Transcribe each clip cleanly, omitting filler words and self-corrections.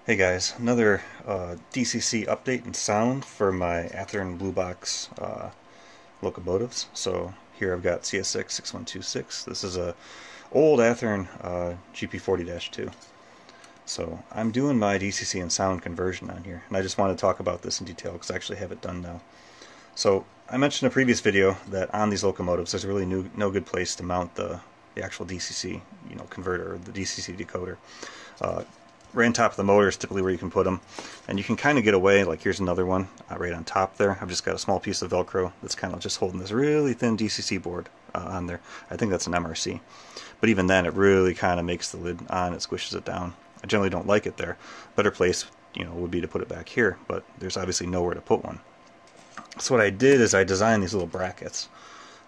Hey guys, another DCC update and sound for my Athearn Blue Box locomotives. So here I've got CS6 6126. This is a old Athearn GP40-2. So I'm doing my DCC and sound conversion on here, and I just want to talk about this in detail because I actually have it done now. So I mentioned in a previous video that on these locomotives there's really no good place to mount the actual DCC converter or the DCC decoder. Right on top of the motor is typically where you can put them, and you can kind of get away. Like here's another one right on top there. I've just got a small piece of Velcro that's kind of just holding this really thin DCC board on there. I think that's an MRC, but even then it really kind of makes the lid on, it squishes it down. I generally don't like it there. Better place would be to put it back here, but there's obviously nowhere to put one. So what I did is I designed these little brackets.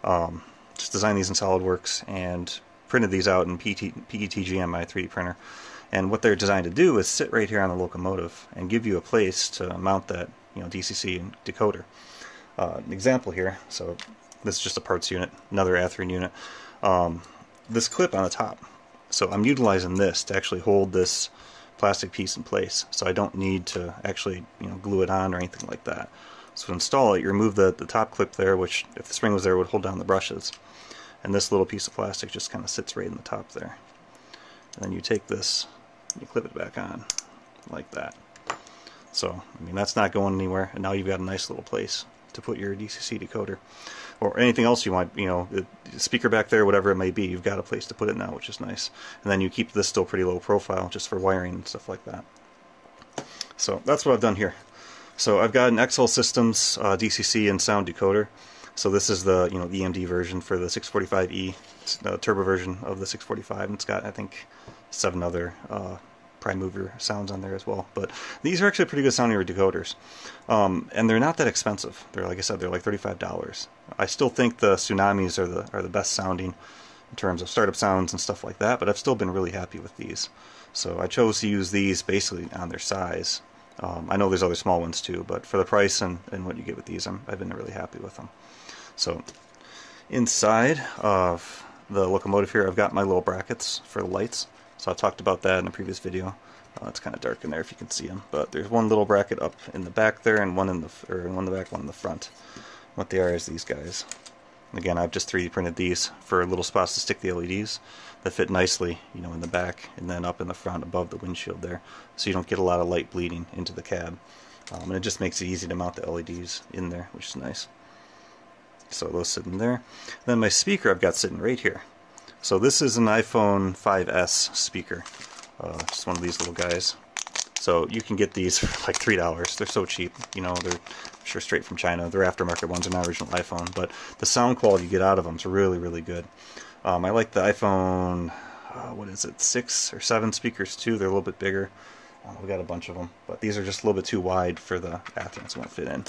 Just designed these in SolidWorks and printed these out in PETG on my 3D printer. And what they're designed to do is sit right here on the locomotive and give you a place to mount that DCC and decoder. An example here, so this is just a parts unit, another Athearn unit. This clip on the top. So I'm utilizing this to actually hold this plastic piece in place, so I don't need to actually glue it on or anything like that. So to install it, you remove the top clip there, which if the spring was there would hold down the brushes. And this little piece of plastic just kind of sits right in the top there. And then you take this, you clip it back on like that. So I mean, that's not going anywhere, and now you've got a nice little place to put your DCC decoder or anything else you want, the speaker back there, whatever it may be. You've got a place to put it now, which is nice. And then you keep this still pretty low profile just for wiring and stuff like that. So that's what I've done here. So I've got an XL Systems DCC and sound decoder. So this is the EMD version for the 645E, it's the turbo version of the 645, and it's got, I think, 7 other prime mover sounds on there as well. But these are actually pretty good sounding decoders, and they're not that expensive. They're, like I said, they're like $35. I still think the Tsunamis are the best sounding in terms of startup sounds and stuff like that, but I've still been really happy with these. So I chose to use these basically on their size. I know there's other small ones too, but for the price and what you get with these, I've been really happy with them. So inside of the locomotive here, I've got my little brackets for the lights. So I talked about that in a previous video. It's kind of dark in there if you can see them, but there's one little bracket up in the back there, and one in the back, one in the front. What they are is these guys. Again, I've just 3D printed these for little spots to stick the LEDs that fit nicely, in the back and then up in the front above the windshield there, so you don't get a lot of light bleeding into the cab. And it just makes it easy to mount the LEDs in there, which is nice. So those sitting there. Then my speaker I've got sitting right here. So this is an iPhone 5S speaker, just one of these little guys. So you can get these for like $3. They're so cheap. They're sure straight from China. They're aftermarket ones, they're not original iPhone, but the sound quality you get out of them is really, really good. I like the iPhone, 6 or 7 speakers too. They're a little bit bigger. We've got a bunch of them, but these are just a little bit too wide for the Athearn, so it won't fit in.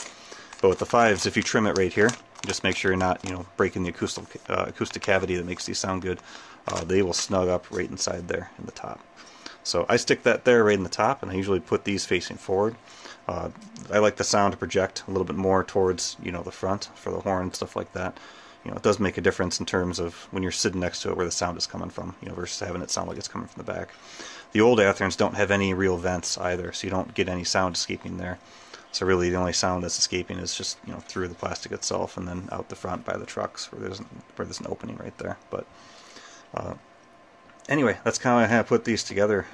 But with the 5s, if you trim it right here, just make sure you're not, breaking the acoustic cavity that makes these sound good. They will snug up right inside there in the top. So I stick that there right in the top, and I usually put these facing forward. I like the sound to project a little bit more towards, the front for the horn and stuff like that. It does make a difference in terms of when you're sitting next to it where the sound is coming from, versus having it sound like it's coming from the back. The old Athearns don't have any real vents either, so you don't get any sound escaping there. So really the only sound that's escaping is just through the plastic itself and then out the front by the trucks where there's an opening right there. But anyway, that's kind of how I put these together.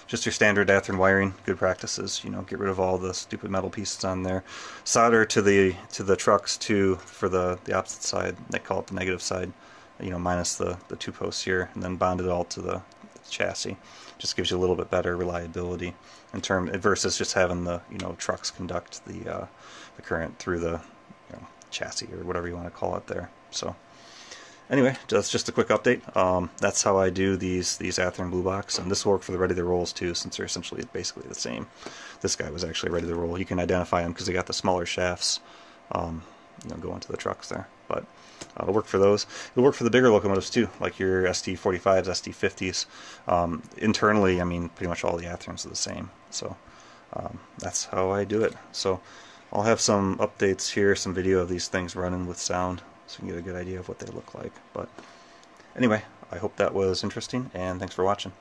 Just your standard Athearn wiring, good practices. Get rid of all the stupid metal pieces on there. Solder to the trucks too for the opposite side. They call it the negative side. Minus the 2 posts here, and then bond it all to the chassis. Just gives you a little bit better reliability in term versus just having the trucks conduct the current through the chassis or whatever you want to call it there. So anyway, that's just a quick update. That's how I do these Athearn Blue Box, and this will work for the ready to rolls too, since they're essentially basically the same. This guy was actually ready to roll. You can identify them because they got the smaller shafts going to the trucks there. But it'll work for those. It'll work for the bigger locomotives too, like your ST45s, ST50s. Internally, I mean, pretty much all the Athearns are the same. So that's how I do it. So I'll have some updates here, some video of these things running with sound, so you can get a good idea of what they look like. But anyway, I hope that was interesting, and thanks for watching.